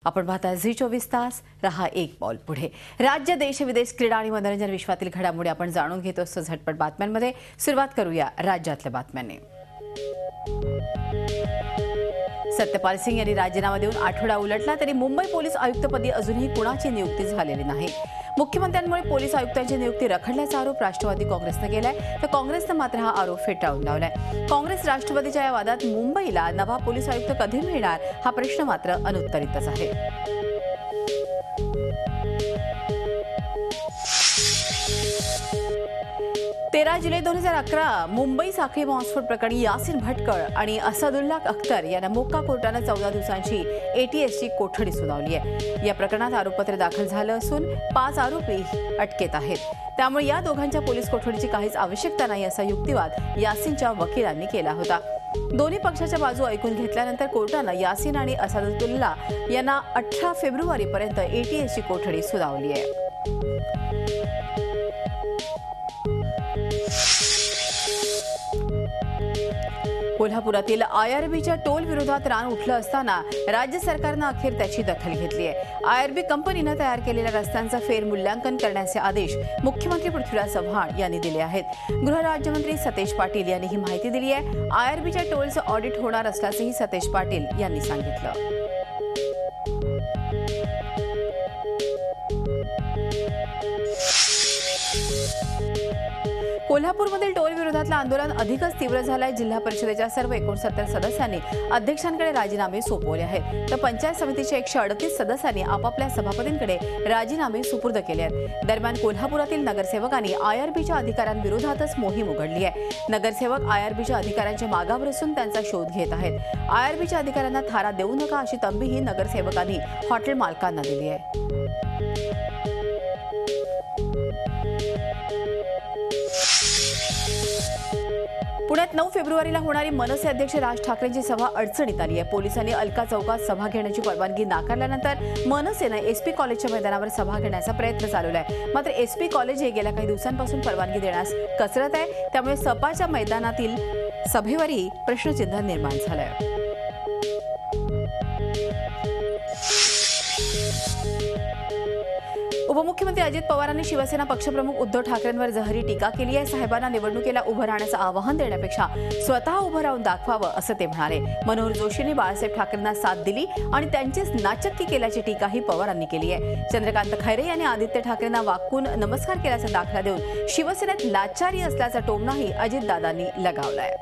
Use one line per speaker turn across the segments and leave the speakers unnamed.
आपण पाहता झी 24 तास, रहा एक पाऊल पुढे। राज्य, देश, विदेश, क्रीडा आणि मनोरंजन विश्वातील घडामोडी आपण जाणून घेतो असं झटपट बातम्यांमध्ये। सुरुवात करूया राज्यातल्या बातम्यांनी। सत्यपाल सिंग यांनी राजीनामा देऊन आठवडा उलटला तरी मुंबई पोलीस आयुक्तपदी अजूनही कुणाची नियुक्ती झालेली नाही। मुख्यमंत्र्यांमुळे पोलीस आयुक्तांची नियुक्ती रखडल्याचा आरोप राष्ट्रवादी काँग्रेसने केलाय, तर काँग्रेसने मात्र हा आरोप फेटाळून लावलाय। काँग्रेस राष्ट्रवादीच्या या वादात मुंबईला नवा पोलीस आयुक्त कधी मिळणार हा प्रश्न मात्र अनुत्तरितच आहे। 13 जुलै 2011 मुंबई साखळी बॉम्बस्फोट प्रकरणी यासीन भटकळ आणि असदुल्ला अख्तर यांना मोक्का कोर्टाने 14 दिवसांची एटीएसची कोठडी सुनावली आहे। या प्रकरणात आरोपपत्र दाखल झालं असून 5 आरोपी अटकेत आहेत। त्यामुळे या दोघांच्या पोलीस कोठडीची काहीच आवश्यकता नाही असा युक्तिवाद यासीनच्या वकिलांनी केला होता। दोन्ही पक्षाच्या बाजू ऐकून घेतल्यानंतर कोर्टाने यासीन आणि असदुल्ला यांना 18 फेब्रुवारीपर्यंत एटीएसची कोठडी सुनावली आहे। कोल्हापुरातील आयआरबीच्या टोल विरोधात रान उठलं असताना राज्य सरकारने अखेर त्याची दखल घेतली आहे। आयआरबी कंपनीने तयार केलेल्या रस्त्यांचं फेरमूल्यांकन करण्याचे आदेश मुख्यमंत्री पृथ्वीराज चव्हाण यांनी दिले आहेत। गृहराज्यमंत्री सतेज पाटील यांनी ही माहिती दिली आहे। आयआरबीच्या टोलचं ऑडिट होणार असल्याचंही सतेज पाटील यांनी सांगितलं। कोल्हापूरमधील टोल विरोधातलं आंदोलन अधिकच तीव्र झालंय। जिल्हा परिषदेच्या सर्व 69 सदस्यांनी अध्यक्षांकडे राजीनामे सोपवले आहेत, तर पंचायत समितीच्या 138 सदस्यांनी आपापल्या सभापतींकडे राजीनामे सुपूर्द केले आहेत। दरम्यान कोल्हापुरातील नगरसेवकांनी आयआरबीच्या अधिकाऱ्यांविरोधातच मोहीम उघडली आहे। नगरसेवक आयआरबीच्या अधिकाऱ्यांच्या मागावर असून त्यांचा शोध घेत आहेत। आयआरबीच्या अधिकाऱ्यांना थारा देऊ नका अशी तंबीही नगरसेवकांनी हॉटेल मालकांना दिली आहे। पुण्यात 9 फेब्रुवारीला होणारी मनसे अध्यक्ष राज ठाकरेंची सभा अडचणीत आली आहे। पोलिसांनी अलका चौकात सभा घेण्याची परवानगी नाकारल्यानंतर मनसेने एसपी कॉलेजच्या मैदानावर सभा घेण्याचा प्रयत्न चालवला आहे। मात्र एसपी कॉलेज हे गेल्या काही दिवसांपासून परवानगी देण्यास कसरत आहे, त्यामुळे सपाच्या मैदानातील सभेवरही प्रश्नचिन्ह निर्माण झालं आहे। उपमुख्यमंत्री अजित पवारांनी शिवसेना पक्षप्रमुख उद्धव ठाकरेंवर जहरी टीका केली आहे। साहेबांना निवडणुकीला उभं राहण्याचं आवाहन देण्यापेक्षा स्वतः उभं राहून दाखवावं असं ते म्हणाले। मनोहर जोशींनी बाळासाहेब ठाकरेंना साथ दिली आणि त्यांचीच नाचक्की केल्याची टीकाही पवारांनी केली आहे। चंद्रकांत खैरे यांनी आदित्य ठाकरेंना वाकून नमस्कार केल्याचा दाखला देऊन शिवसेनेत लाचारी असल्याचा टोमणाही अजितदादांनी लगावलाय।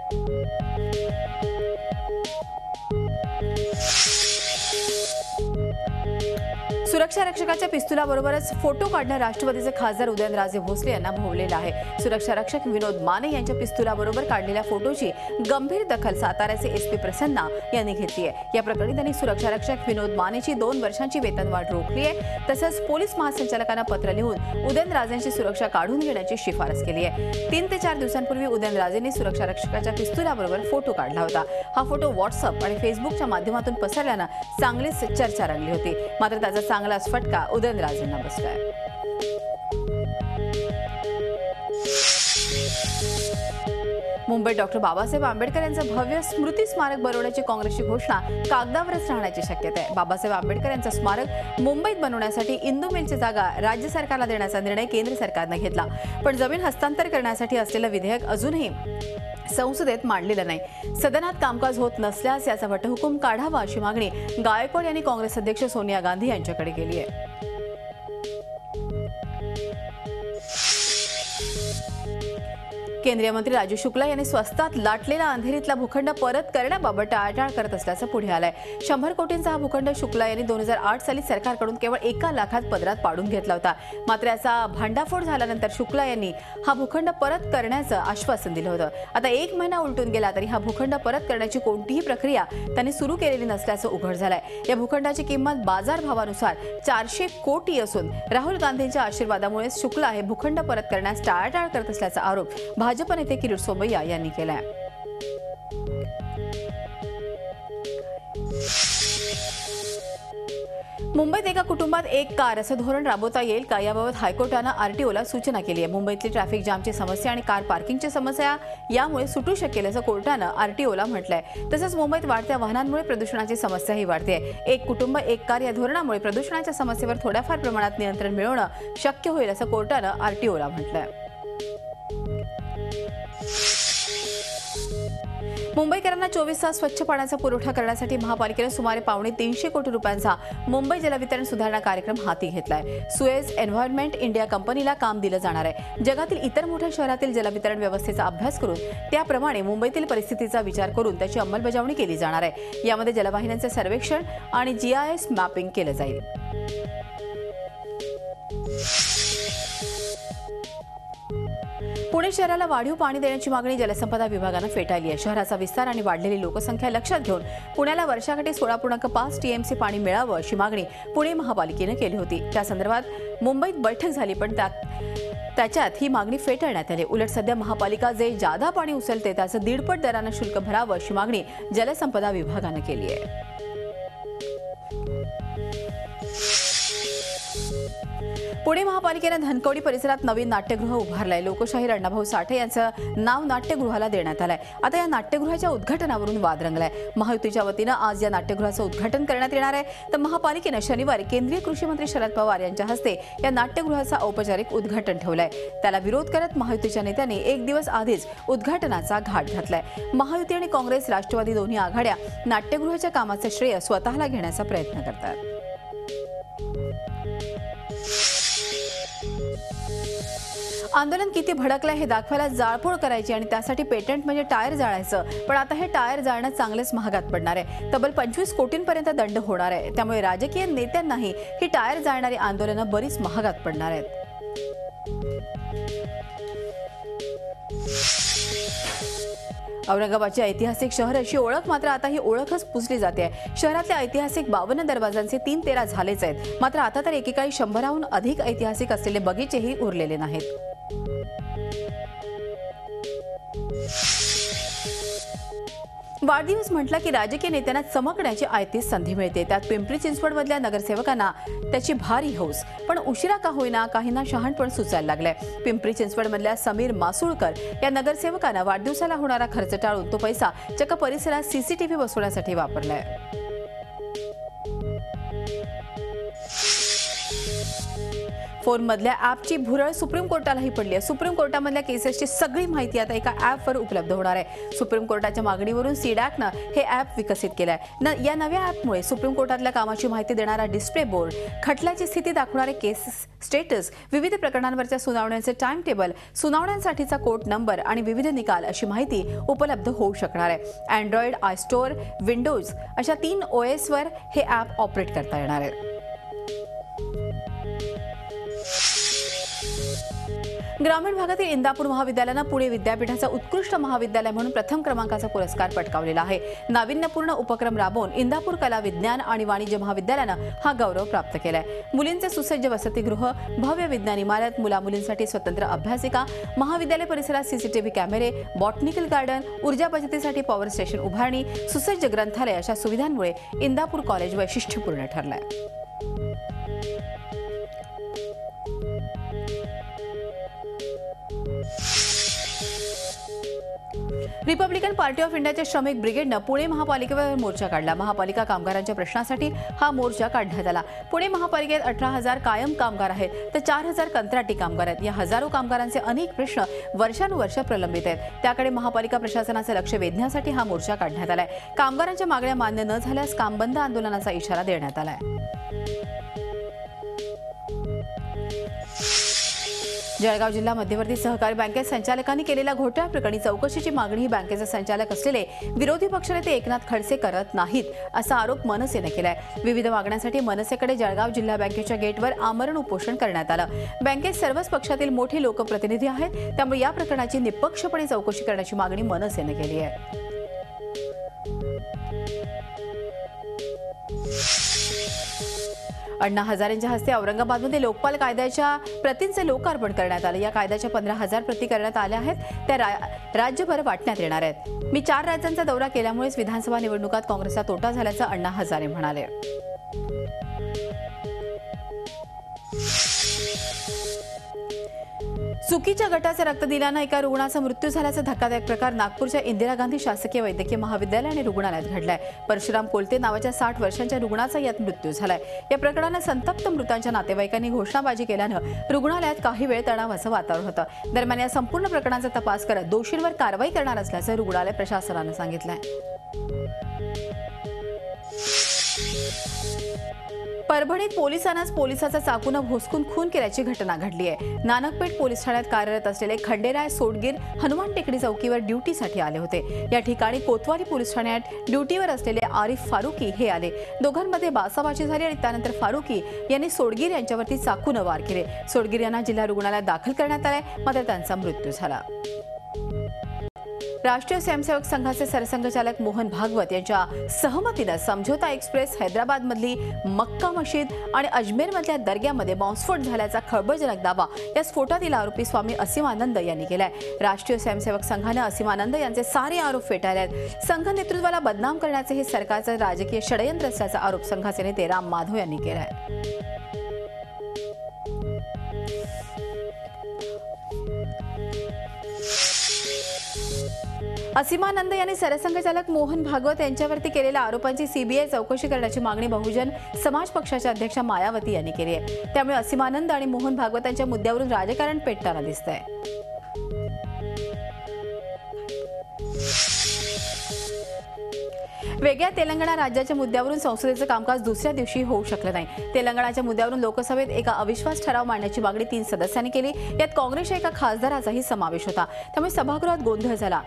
सुरक्षा रक्षकाच्या पिस्तुलाबरोबरच फोटो काढणं राष्ट्रवादीचे खासदार उदयनराजे भोसले यांना भोवलेलं आहे। सुरक्षा रक्षक विनोद माने यांच्या पिस्तुलाबरोबर काढलेल्या फोटोची गंभीर दखल साताऱ्याचे एसपी प्रसन्ना यांनी घेतली आहे। या प्रकरणी त्यांनी सुरक्षा रक्षक विनोद मानेची 2 वर्षांची वेतनवाढ रोखली आहे। तसंच पोलीस महासंचालकांना पत्र लिहून उदयनराजेंची सुरक्षा काढून घेण्याची शिफारस केली आहे। 3 ते 4 दिवसांपूर्वी उदयनराजेंनी सुरक्षा रक्षकाच्या पिस्तुलाबरोबर फोटो काढला होता। हा फोटो व्हॉट्सअप आणि फेसबुकच्या माध्यमातून पसरल्यानं चांगलीच चर्चा रंगली होती। मात्र त्याचा चांगलाच फटका उदयनराजेंना बसलाय। मुंबईत डॉक्टर बाबासाहेब आंबेडकर यांचं भव्य स्मृती स्मारक बनवण्याची काँग्रेसची घोषणा कागदावरच राहण्याची शक्यता आहे। बाबासाहेब आंबेडकर यांचं स्मारक मुंबईत बनवण्यासाठी इंदू मिलची जागा राज्य सरकारला देण्याचा निर्णय केंद्र सरकारने घेतला, पण जमीन हस्तांतर करण्यासाठी असलेलं विधेयक अजूनही संसदेत मांडलेलं नाही। सदनात कामकाज होत नसल्यास याचा वटहुकूम काढावा अशी मागणी गायकवाड यांनी काँग्रेस अध्यक्ष सोनिया गांधी यांच्याकडे केली आहे। केंद्रीय मंत्री राजू शुक्ला यांनी स्वस्तात लाटलेला अंधेरीतला भूखंड परत करण्याबाबत टाळाटाळ करत असल्याचं पुढे आलंय। 100 कोटींचा हा भूखंड शुक्ला यांनी 2008 साली सरकारकडून केवळ 1 लाखात पदरात पाडून घेतला होता। मात्र याचा भांडाफोड झाल्यानंतर शुक्ला यांनी हा भूखंड परत करण्याचं आश्वासन दिलं होतं। आता 1 महिना उलटून गेला तरी हा भूखंड परत करण्याची कोणतीही प्रक्रिया त्यांनी सुरू केलेली नसल्याचं उघड झालंय। या भूखंडाची किंमत बाजारभावानुसार 400 कोटी असून राहुल गांधींच्या आशीर्वादामुळे शुक्ला हे भूखंड परत करण्यास टाळाटाळ करत असल्याचा आरोप भाजप नेते किरीट सोमय्या यांनी केलाय। मुंबईत एका कुटुंबात एक कार असं धोरण राबवता येईल का याबाबत हायकोर्टानं आरटीओला सूचना केली आहे। मुंबईतली ट्रॅफिक जामची समस्या आणि कार पार्किंगची समस्या यामुळे सुटू शकेल असं कोर्टानं आरटीओला म्हटलंय। तसंच मुंबईत वाढत्या वाहनांमुळे प्रदूषणाची समस्याही वाढते। एक कुटुंब एक कार या धोरणामुळे प्रदूषणाच्या समस्येवर थोड्याफार प्रमाणात नियंत्रण मिळवणं शक्य होईल असं कोर्टानं आरटीओला म्हटलंय। मुंबईकरांना 24 तास स्वच्छ पाण्याचा पुरवठा करण्यासाठी महापालिकेने सुमारे ₹250 कोटी रुपयांचा मुंबई जलवितरण सुधारणा कार्यक्रम हाती घेतलाय। सुएझ एन्व्हायरमेंट इंडिया कंपनीला काम दिलं जाणार आहे। जगातील इतर मोठ्या शहरातील जलवितरण व्यवस्थेचा अभ्यास करून त्याप्रमाणे मुंबईतील परिस्थितीचा विचार करून त्याची अंमलबजावणी केली जाणार आहे। यामध्ये जलवाहिन्यांचे सर्वेक्षण आणि GIS मॅपिंग केलं जाईल। पुणे शहराला वाढीव पाणी देण्याची मागणी जलसंपदा विभागानं फेटाळली आहे। शहराचा विस्तार आणि वाढलेली लोकसंख्या लक्षात घेऊन पुण्याला वर्षाकाठी 16.5 TMC पाणी मिळावं अशी मागणी पुणे महापालिकेनं केली होती। त्या संदर्भात मुंबईत बैठक झाली, पण त्याच्यात ही मागणी फेटाळण्यात आली। उलट सध्या महापालिका जे जादा पाणी उचलते त्याचं 1.5 पट दरानं शुल्क भरावं अशी मागणी जलसंपदा विभागानं केली आहे। पुणे महापालिकेने धनकवडी परिसरात नवीन नाट्यगृह उभारलंय। लोकशाहीर अण्णाभाऊ साठे यांचं नाव नाट्यगृहाला देण्यात आलंय। आता या नाट्यगृहाच्या उद्घाटनावरून वाद रंगलाय। महायुतीच्या वतीनं आज या नाट्यगृहाचं उद्घाटन करण्यात येणार आहे, तर महापालिकेनं शनिवारी केंद्रीय कृषी मंत्री शरद पवार यांच्या हस्ते या नाट्यगृहाचं औपचारिक उद्घाटन ठेवलंय। त्याला विरोध करत महायुतीच्या नेत्यांनी एक दिवस आधीच उद्घाटनाचा घाट घातलाय। महायुती आणि काँग्रेस राष्ट्रवादी दोन्ही आघाड्या नाट्यगृहाच्या कामाचे श्रेय स्वतःला घेण्याचा प्रयत्न करतात। आंदोलन किती भडकलंय हे दाखवायला जाळपोळ करायची आणि त्यासाठी पेटंट म्हणजे टायर जाळायचं, पण आता हे टायर जाळणं चांगलेच महागात पडणार आहे। तब्बल 25 कोटींपर्यंत दंड होणार आहे। त्यामुळे राजकीय नेत्यांनाही ही टायर जाळणारी आंदोलनं बरीच महागात पडणार आहेत। औरंगाबादची ऐतिहासिक शहर अशी ओळख मात्र आता ही ओळखच पुसली जाते। शहरातल्या ऐतिहासिक 52 दरवाजांचे 3-13 झालेच आहेत, मात्र आता तर एकेकाळी 100हून अधिक ऐतिहासिक असलेले बगीचेही उरलेले नाहीत। वाढदिवस म्हटलं की राजकीय नेत्यांना चमकण्याची आयतीच संधी मिळते। त्यात पिंपरी चिंचवडमधल्या नगरसेवकांना त्याची भारी हौस, पण उशिरा का होईना काहींना शहाणपण सुचायला लागलंय। पिंपरी चिंचवडमधल्या समीर मासुळकर या नगरसेवकांना वाढदिवसाला होणारा खर्च टाळून तो पैसा चक्क परिसरात CCTV बसवण्यासाठी वापरलाय। फोनमधल्या ॲपची भुरळ सुप्रीम कोर्टालाही पडली आहे। सुप्रीम कोर्टामधल्या केसेसची सगळी माहिती आता एका ॲपवर उपलब्ध होणार आहे। सुप्रीम कोर्टाच्या मागणीवरून सीडॅकनं हे ॲप विकसित केलंय। या नव्या ॲपमुळे सुप्रीम कोर्टातल्या कामाची माहिती देणारा डिस्प्ले बोर्ड, खटल्याची स्थिती दाखवणारे केस स्टेटस, विविध प्रकरणांवरच्या सुनावण्यांचे टाइम टेबल, सुनावण्यांसाठीचा कोर्ट नंबर आणि विविध निकाल अशी माहिती उपलब्ध होऊ शकणार आहे। अँड्रॉइड, आयस्टोअर, विंडोज अशा 3 OS वर हे ॲप ऑपरेट करता येणार आहे। ग्रामीण भागातील इंदापूर महाविद्यालयानं पुणे विद्यापीठाचा उत्कृष्ट महाविद्यालय म्हणून प्रथम क्रमांकाचा पुरस्कार पटकावलेला आहे। नाविन्यपूर्ण उपक्रम राबवून इंदापूर कला, विज्ञान आणि वाणिज्य महाविद्यालयानं हा गौरव प्राप्त केलाय। मुलींचे सुसज्ज वसतिगृह, भव्य विज्ञान इमारत, मुलामुलींसाठी स्वतंत्र अभ्यासिका, महाविद्यालय परिसरात CCTV कॅमेरे, बॉटनिकल गार्डन, ऊर्जा बचतीसाठी पॉवर स्टेशन उभारणी, सुसज्ज ग्रंथालय अशा सुविधांमुळे इंदापूर कॉलेज वैशिष्ट्यपूर्ण ठरलंय। रिपब्लिकन पार्टी ऑफ इंडियाच्या श्रमिक ब्रिगेडनं पुणे महापालिकेवर मोर्चा काढला। महापालिका कामगारांच्या प्रश्नासाठी हा मोर्चा काढण्यात आला। पुणे महापालिकेत 18,000 कायम कामगार आहेत, तर 4,000 कंत्राटी कामगार आहेत। या हजारो कामगारांचे अनेक प्रश्न वर्षानुवर्ष प्रलंबित आहेत। त्याकडे महापालिका प्रशासनाचं लक्ष वेधण्यासाठी हा मोर्चा काढण्यात आलाय। कामगारांच्या मागण्या मान्य न झाल्यास काम बंद आंदोलनाचा इशारा देण्यात आलाय। जळगाव जिल्हा मध्यवर्ती सहकारी बँकेत संचालकांनी केलेल्या घोटाळ्याप्रकरणी चौकशीची मागणी बँकेचे संचालक असलेले विरोधी पक्षनेते एकनाथ खडसे करत नाहीत असा आरोप मनसेने केलाय। विविध मागण्यांसाठी मनसेकडे जळगाव जिल्हा बँकेच्या गेटवर आमरण उपोषण करण्यात आलं। बँकेत सर्वच पक्षातील मोठे लोकप्रतिनिधी आहेत, त्यामुळे या प्रकरणाची निष्पक्षपणे चौकशी करण्याची मागणी मनसेने केली आहे। अण्णा हजारेंच्या हस्ते औरंगाबादमध्ये लोकपाल कायद्याच्या प्रतींचे लोकार्पण करण्यात आले। या कायद्याच्या 15,000 प्रती करण्यात आल्या आहेत, त्या राज्यभर वाटण्यात येणार आहेत। मी 4 राज्यांचा दौरा केल्यामुळेच विधानसभा निवडणुकात काँग्रेसचा तोटा झाल्याचं अण्णा हजारे म्हणाले। चुकीच्या गटाचे रक्त दिल्यानं एका रुग्णाचा मृत्यू झाल्याचा धक्कादायक प्रकार नागपूरच्या इंदिरा गांधी शासकीय वैद्यकीय महाविद्यालय आणि रुग्णालयात घडलाय। परशुराम कोलते नावाच्या 60 वर्षांच्या रुग्णाचा यात मृत्यू झालाय। या प्रकरणाने संतप्त मृतांच्या नातेवाईकांनी घोषणाबाजी केल्यानं रुग्णालयात काही वेळ तणावाचं वातावरण होतं। दरम्यान या संपूर्ण प्रकरणाचा तपास करत दोषींवर कारवाई करणार असल्याचं रुग्णालय प्रशासनानं सांगितलंय। परभणीत पोलिसांनाच पोलिसाचा चाकूने भोसकून खून केल्याची घटना घडली आहे। नानकपेठ पोलीस ठाण्यात कार्यरत असलेले खंडेराय सोडगीर हनुमान टेकडी चौकीवर ड्युटीसाठी आले होते। या ठिकाणी कोतवाली पोलीस ठाण्यात ड्युटीवर असलेले आरिफ फारुकी हे आले। दोघांमध्ये बाचाबाची झाली आणि त्यानंतर फारुकी यांनी सोडगीर यांच्यावरती चाकूने वार केले। सोडगीर यांना जिल्हा रुग्णालयात दाखल करण्यात आले, मात्र त्यांचा मृत्यू झाला। राष्ट्रीय स्वयंसेवक संघाचे सरसंघचालक मोहन भागवत यांच्या सहमतीने समझोता एक्सप्रेस हैदराबादमधली मक्का मशीद आणि अजमेरमधल्या दर्ग्यामध्ये बॉम्बस्फोट झाल्याचा खळबळजनक दावा या स्फोटातील आरोपी स्वामी असीमानंद यांनी केलाय। राष्ट्रीय स्वयंसेवक संघाने असीमानंद यांचे सारे आरोप फेटाळलेत। संघ नेतृत्वाला बदनाम करण्याचे हे सरकारचे राजकीय षडयंत्र असल्याचा आरोप संघाचे नेते राम माधव यांनी केलाय। असीमानंद यांनी सरसंघचालक मोहन भागवत यांच्यावरती केलेल्या आरोपांची सीबीआय चौकशी करण्याची मागणी बहुजन समाज पक्षाच्या अध्यक्षा मायावती यांनी केली आहे। त्यामुळे असीमानंद आणि मोहन भागवत यांच्या मुद्द्यावरून राजकारण पेटताना दिसतंय। वेगळ्या तेलंगणा राज्याच्या मुद्द्यावरून संसदेचं कामकाज दुसऱ्या दिवशी होऊ शकलं नाही। तेलंगणाच्या मुद्द्यावरून लोकसभेत एका अविश्वास ठराव मांडण्याची मागणी 3 सदस्यांनी केली। यात काँग्रेसच्या एका खासदाराचाही समावेश होता। त्यामुळे सभागृहात गोंधळ झाला।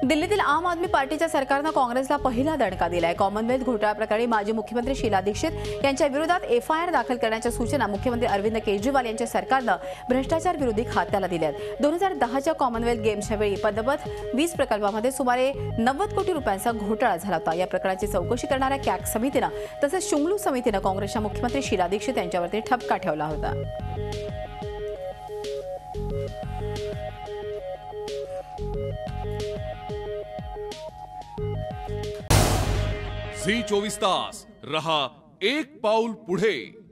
दिल्लीतील आम आदमी पार्टीच्या सरकारने काँग्रेसला पहिला दणका दिलाय। कॉमनवेल्थ घोटाळा प्रकरणी माजी मुख्यमंत्री शीला दीक्षित यांच्या विरोधात एफआयआर दाखल करण्याच्या सूचना मुख्यमंत्री अरविंद केजरीवाल यांच्या सरकारने भ्रष्टाचार विरोधी खात्याला दिल्यात। 2010च्या कॉमनवेल्थ गेम्सच्या वेळी पदपथ 20 प्रकल्पामध्ये सुमारे 90 कोटी रुपयांचा घोटाळा झाला होता। या प्रकरणाची चौकशी करणाऱ्या कॅग समितीने तसेच शुंगलू समितीने काँग्रेसच्या मुख्यमंत्री शीला दीक्षित यांच्यावरती ठपका ठेवला होता।
झी 24 तास रहा एक पाऊल पुढे।